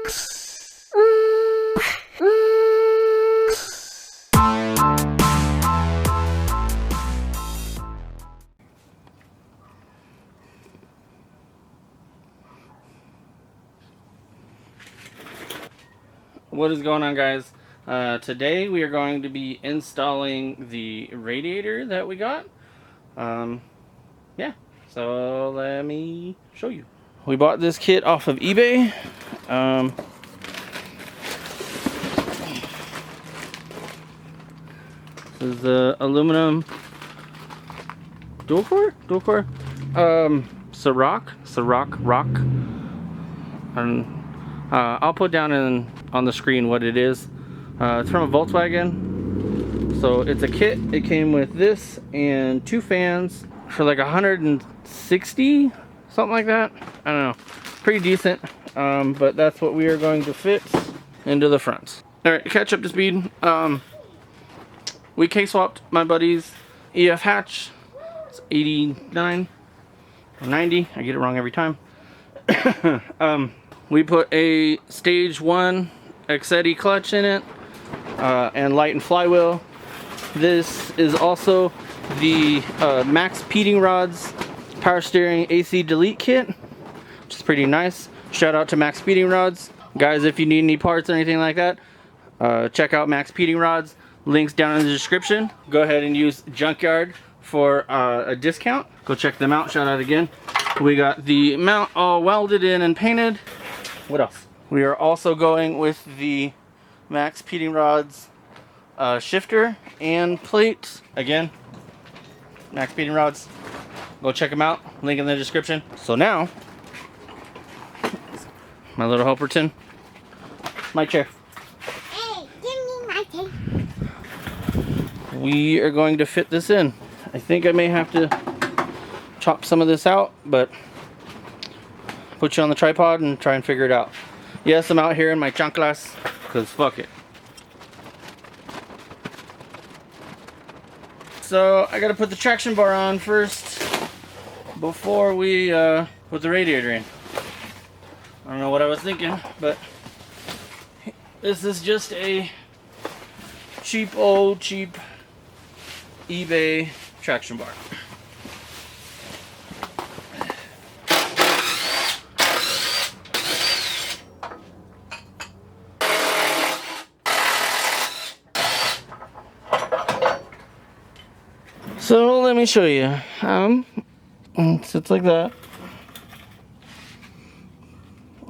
What is going on, guys? Today we are going to be installing the radiator that we got. Yeah, so let me show you. We bought this kit off of eBay. This is the aluminum dual core, CJS-WIRING. And I'll put down on the screen what it is. It's from a Volkswagen. So it's a kit. It came with this and 2 fans for like 160, something like that. I don't know. Pretty decent. But that's what we are going to fit into the front. Alright, catch up to speed. We K-swapped my buddy's EF hatch. It's 89 or 90. I get it wrong every time. We put a stage 1 Exedi clutch in it, and light and flywheel. This is also the MAXPEDINGRODS power steering AC delete kit, which is pretty nice. Shout out to MAXPEDINGRODS. Guys, if you need any parts or anything like that, check out MAXPEDINGRODS. Links down in the description. Go ahead and use Junkyard for a discount. Go check them out. Shout out again. We got the mount all welded in and painted. What else? We are also going with the MAXPEDINGRODS shifter and plate. Again, MAXPEDINGRODS. Go check them out. Link in the description. So now, my little Helperton. My chair. Hey, give me my chair. We are going to fit this in. I think I may have to chop some of this out, but put you on the tripod and try and figure it out. Yes, I'm out here in my chanclas, because fuck it. So I gotta put the traction bar on first before we put the radiator in. I don't know what I was thinking, but this is just a cheap eBay traction bar. So let me show you. It sits like that.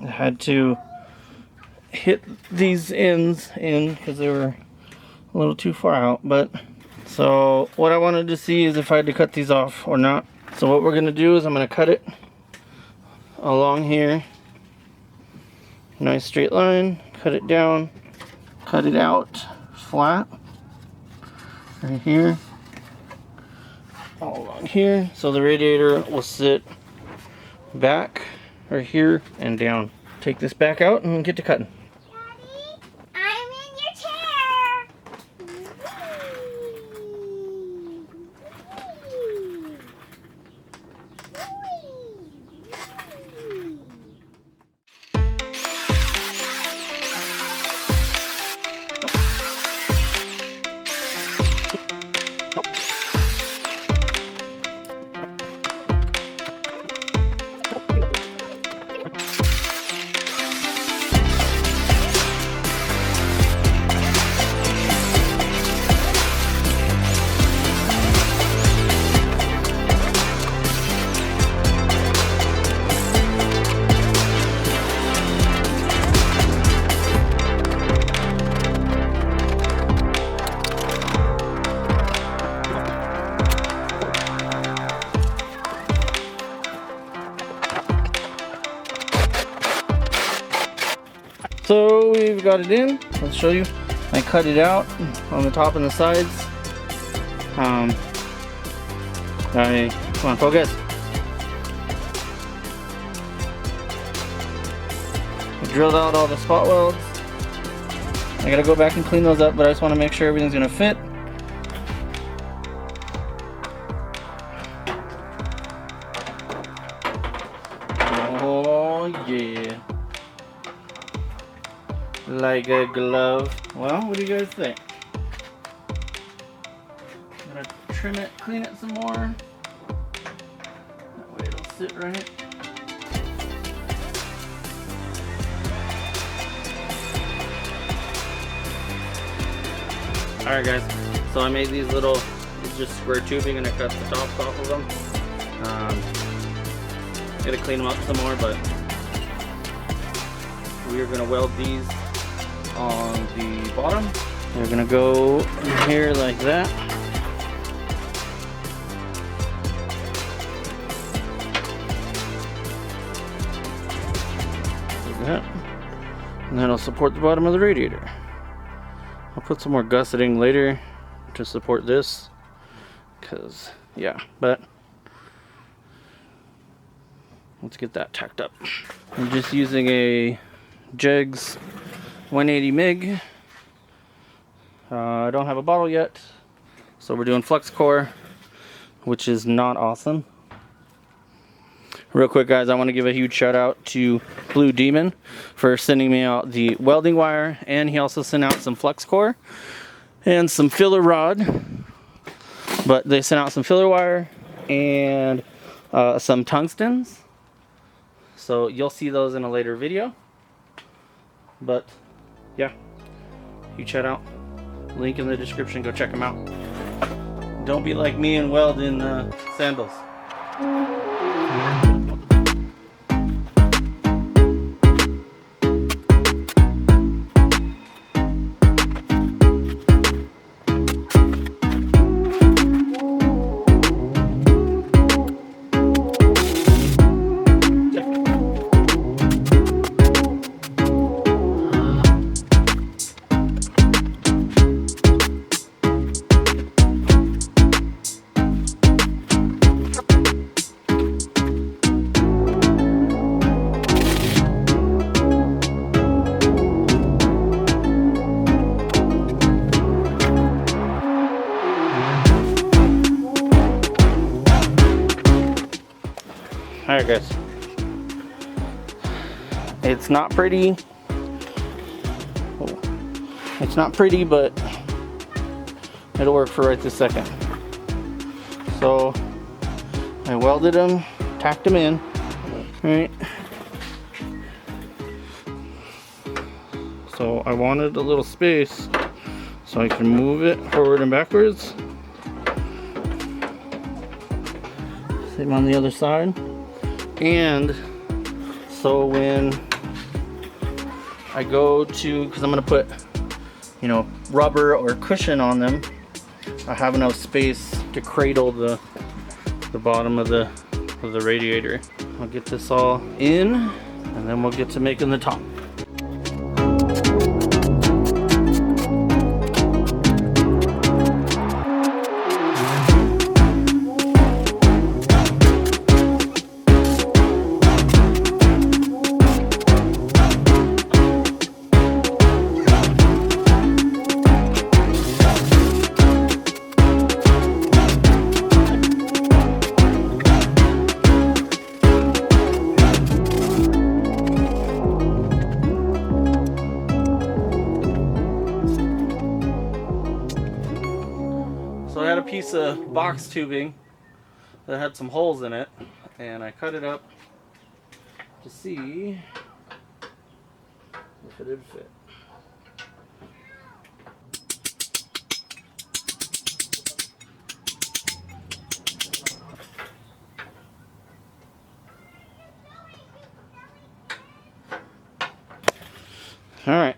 I had to hit these ends in because they were a little too far out, but so what I wanted to see is if I had to cut these off or not. So what we're gonna do is I'm gonna cut it along here. Nice straight line, cut it down, cut it out flat right here, all along here, so the radiator will sit back right here and down. Take this back out and get to cutting. Daddy, I'm in your chair. So we've got it in. Let's show you. I cut it out on the top and the sides. Come on, focus. I drilled out all the spot welds. I gotta go back and clean those up, but I just want to make sure everything's gonna fit. Oh yeah. like a glove. Well, what do you guys think? Gotta trim it, clean it some more. That way it'll sit right. Alright guys, so I made these little just square tubing and I cut the tops off of them. Gotta clean them up some more, but we are gonna weld these on the bottom. They're gonna go in here like that. Like that. And that'll support the bottom of the radiator. I'll put some more gusseting later to support this, because yeah, but let's get that tacked up. I'm just using a Jegs 180 MIG. I don't have a bottle yet, so we're doing flux core, which is not awesome. Real quick guys, I want to give a huge shout out to Blue Demon for sending me out the welding wire, and he also sent out some flux core and some filler rod. But they sent out some filler wire and some tungstens, so you'll see those in a later video. But yeah, huge shout out. Link in the description, go check them out. Don't be like me and weld in sandals. Alright guys, it's not pretty. It's not pretty, but it'll work for right this second. So I welded them, tacked them in, right? So I wanted a little space so I can move it forward and backwards. Same on the other side. And so when I go to, because I'm going to put, you know, rubber or cushion on them, I have enough space to cradle the bottom of the radiator. I'll get this all in, and then we'll get to making the top. Piece of box tubing that had some holes in it, and I cut it up to see if it would fit. Alright,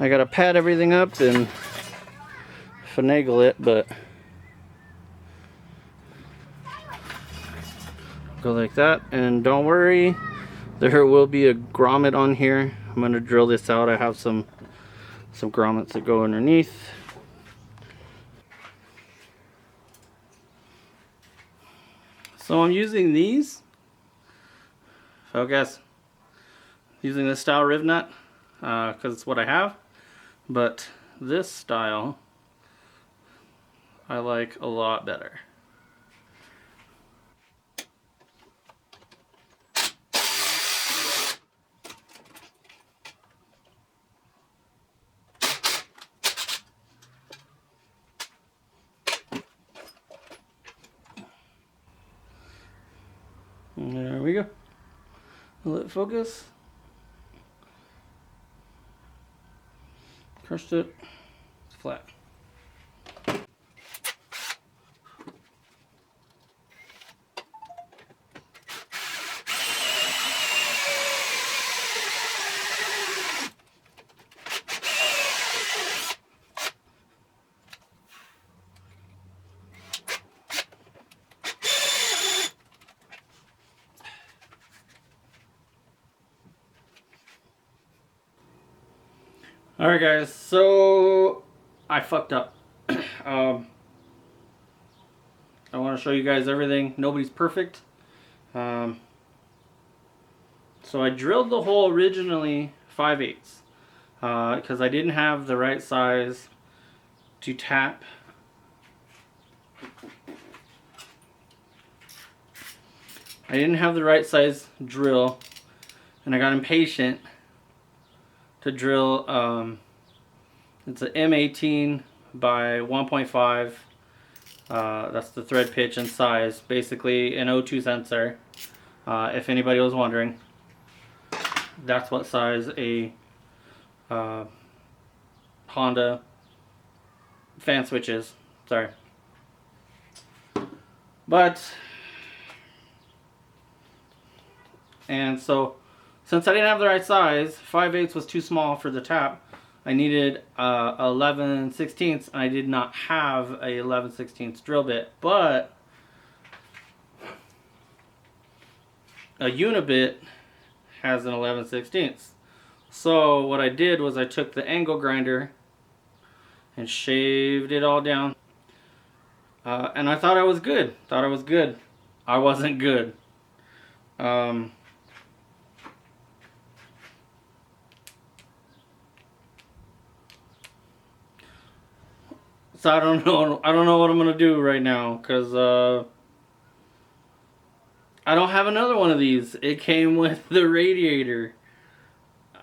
I gotta pad everything up and finagle it, but go like that. And don't worry, there will be a grommet on here. I'm gonna drill this out. I have some grommets that go underneath. So I'm using these. So guess using this style riv nut because it's what I have, but this style I like a lot better. Will it focus? Crushed it. It's flat. Alright guys, so I fucked up. I want to show you guys everything. Nobody's perfect. So I drilled the hole originally 5/8 because I didn't have the right size to tap. I didn't have the right size drill, and I got impatient to drill. It's an M18 by 1.5. That's the thread pitch and size. Basically an O2 sensor. If anybody was wondering, that's what size a Honda fan switch is. Sorry. And so, since I didn't have the right size, 5/8 was too small for the tap. I needed 11/16, and I did not have a 11/16 drill bit, but a unibit has an 11/16. So what I did was I took the angle grinder and shaved it all down, and I thought I was good. I wasn't good. So I don't know what I'm gonna do right now, because I don't have another one of these. It came with the radiator.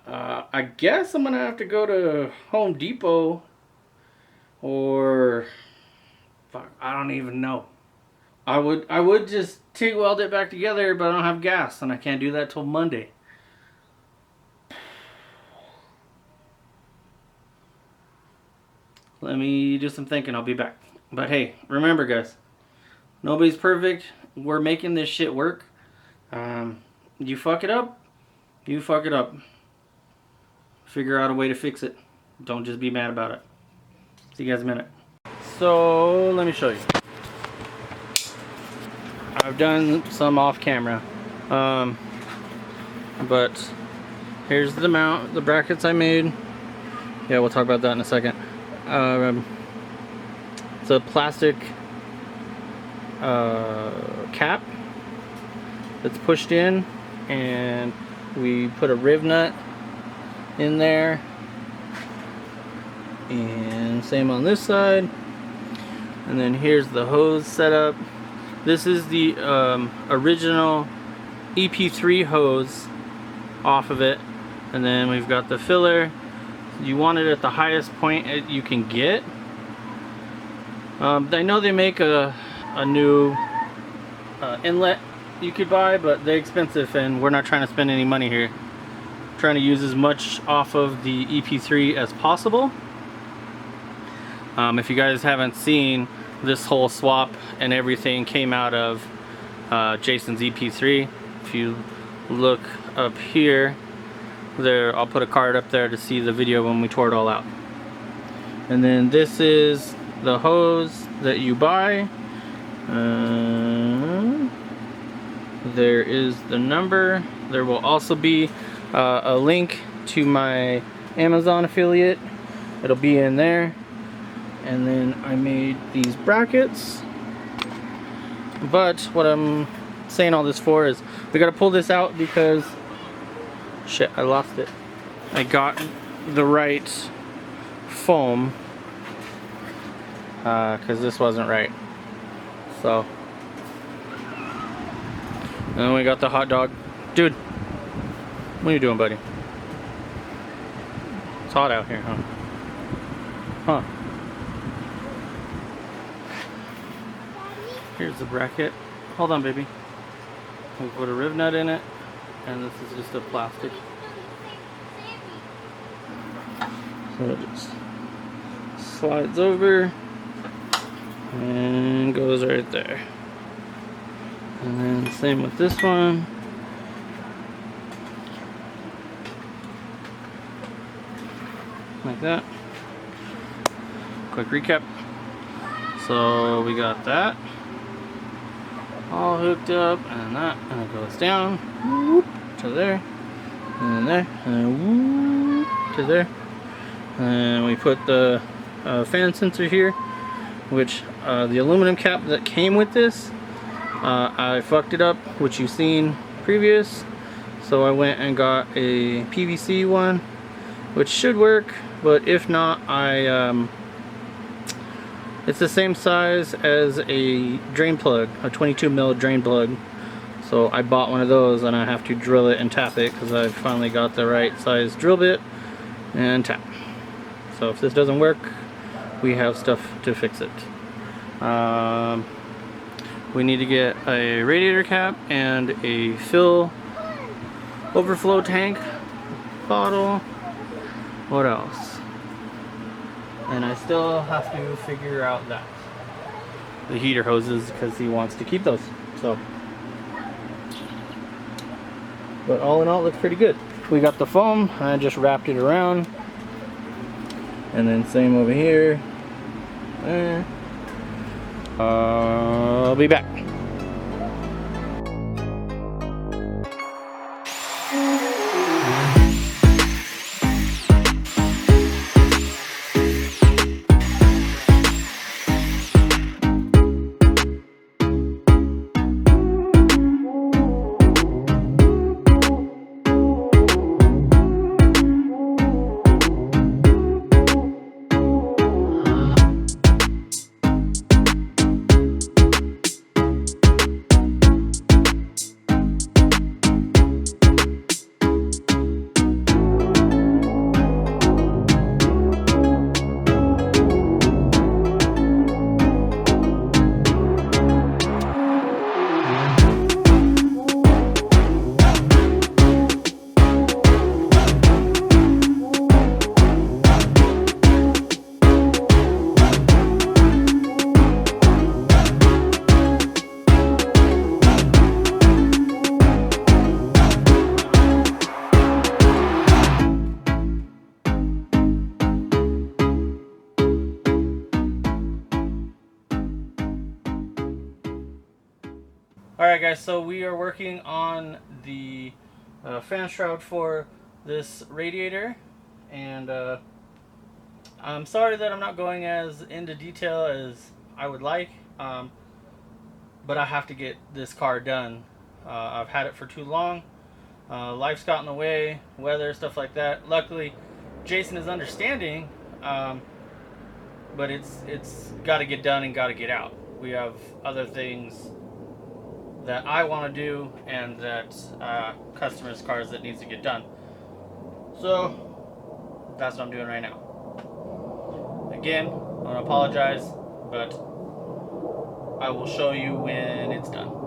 I guess I'm gonna have to go to Home Depot, or fuck, I don't even know. I would just TIG weld it back together, but I don't have gas, and I can't do that till Monday. Let me do some thinking. I'll be back. But hey, remember guys, nobody's perfect. We're making this shit work. You fuck it up, you fuck it up. Figure out a way to fix it. Don't just be mad about it. See you guys in a minute. So let me show you. I've done some off camera, but here's the mount, the brackets I made. Yeah, we'll talk about that in a second. It's a plastic cap that's pushed in, and we put a riv nut in there, and same on this side. And then here's the hose setup. This is the original EP3 hose off of it, and then we've got the filler. You want it at the highest point you can get. I know they make a new inlet you could buy, but they're expensive, and we're not trying to spend any money here. We're trying to use as much off of the EP3 as possible. If you guys haven't seen, this whole swap and everything came out of Jason's EP3. If you look up here, there, I'll put a card up there to see the video when we tore it all out. And then this is the hose that you buy. There is the number. There will also be a link to my Amazon affiliate. It'll be in there. And then I made these brackets. But what I'm saying all this for is we gotta pull this out because shit, I lost it. I got the right foam because this wasn't right. So, and then we got the hot dog. Dude, what are you doing, buddy? It's hot out here, huh? Huh. Here's the bracket. Hold on, baby. We'll put a riv nut in it. and this is just a plastic. So it just slides over and goes right there. And then same with this one. Like that. Quick recap. So we got that all hooked up, and that, and it goes down whoop, to there, and then there, and then whoop, to there. And we put the fan sensor here, which the aluminum cap that came with this, I fucked it up, which you've seen previous. So I went and got a PVC one, which should work, but if not, it's the same size as a drain plug, a 22 mil drain plug. So I bought one of those, and I have to drill it and tap it because I finally got the right size drill bit and tap. So if this doesn't work, we have stuff to fix it. We need to get a radiator cap and a fill overflow tank bottle. What else? And I still have to figure out that the heater hoses, because he wants to keep those. So, but all in all, it looks pretty good. We got the foam. I just wrapped it around, and then same over here. There. I'll be back. Alright guys, so we are working on the fan shroud for this radiator, and I'm sorry that I'm not going as into detail as I would like, but I have to get this car done. I've had it for too long. Life's got in the way, weather, stuff like that. Luckily, Jason is understanding, but it's got to get done and got to get out. We have other things that I want to do, and that customers' cars that needs to get done. So that's what I'm doing right now. Again, I want to apologize, but I will show you when it's done.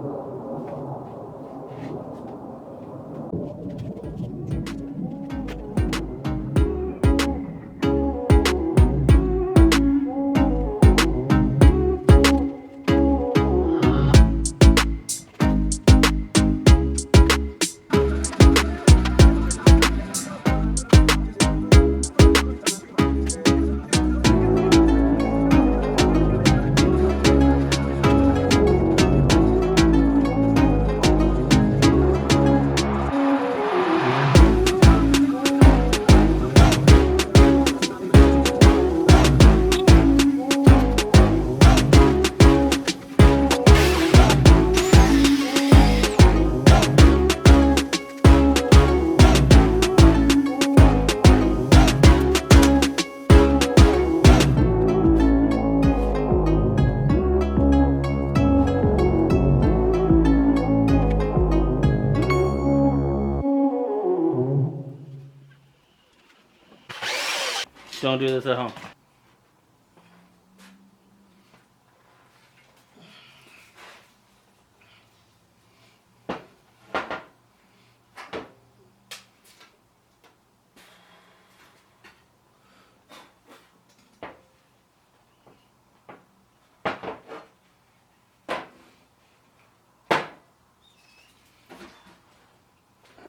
Don't do this at home.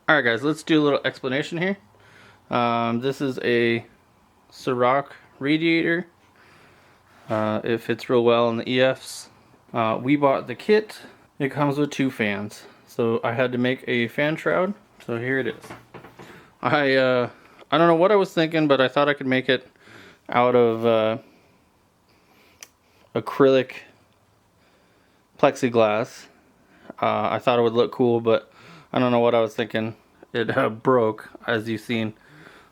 Alright guys, let's do a little explanation here. This is a CJS-WIRING radiator. It fits real well in the EFs. We bought the kit. It comes with 2 fans. So I had to make a fan shroud. So here it is. I don't know what I was thinking, but I thought I could make it out of acrylic plexiglass. I thought it would look cool, but I don't know what I was thinking. It broke, as you've seen.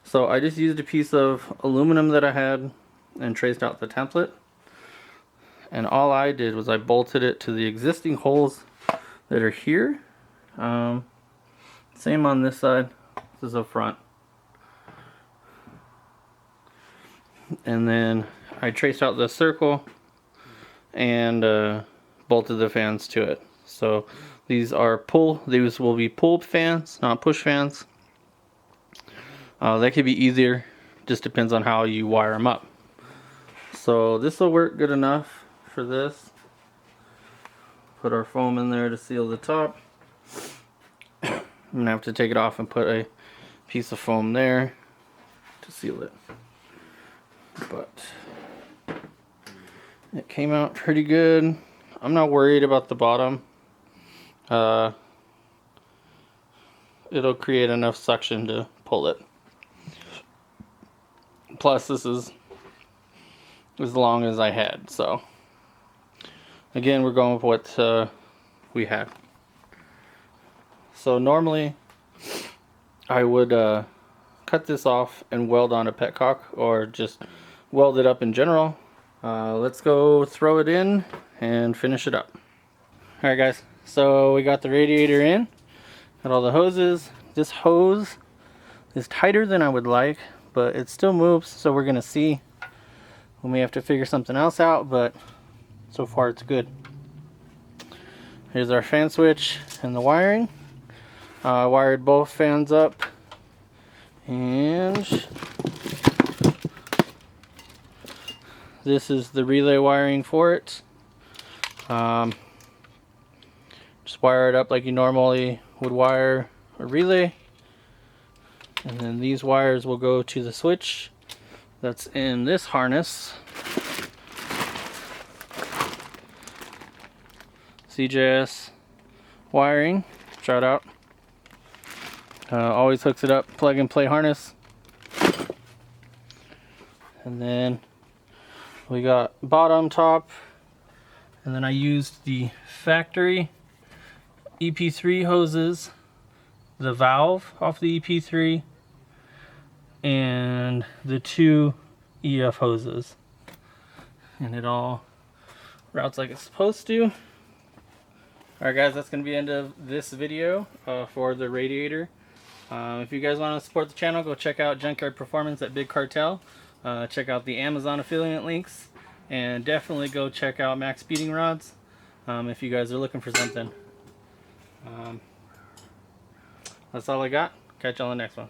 So I just used a piece of aluminum that I had and traced out the template. And all I did was I bolted it to the existing holes that are here. Same on this side. This is up front. And then I traced out the circle and bolted the fans to it. So these will be pull fans, not push fans. That could be easier, just depends on how you wire them up. So this will work good enough for this. Put our foam in there to seal the top. I'm gonna have to take it off and put a piece of foam there to seal it. But it came out pretty good. I'm not worried about the bottom. It'll create enough suction to pull it. Plus this is as long as I had, so again we're going with what we had. So normally I would cut this off and weld on a petcock or just weld it up in general. Let's go throw it in and finish it up. Alright guys, so we got the radiator in, got all the hoses. This hose is tighter than I would like, but it still moves, so we're gonna see. We may have to figure something else out, but so far it's good. Here's our fan switch and the wiring. I wired both fans up, and this is the relay wiring for it. Just wire it up like you normally would wire a relay, and then these wires will go to the switch that's in this harness. CJS wiring, shout out. Always hooks it up, plug and play harness. And then we got bottom, top, and then I used the factory EP3 hoses, the valve off the EP3, and the 2 EF hoses. And it all routes like it's supposed to. Alright guys, that's going to be the end of this video for the radiator. If you guys want to support the channel, go check out Junkyard Performance at Big Cartel. Check out the Amazon affiliate links. And definitely go check out MAXPEDINGRODS if you guys are looking for something. That's all I got. Catch you on the next one.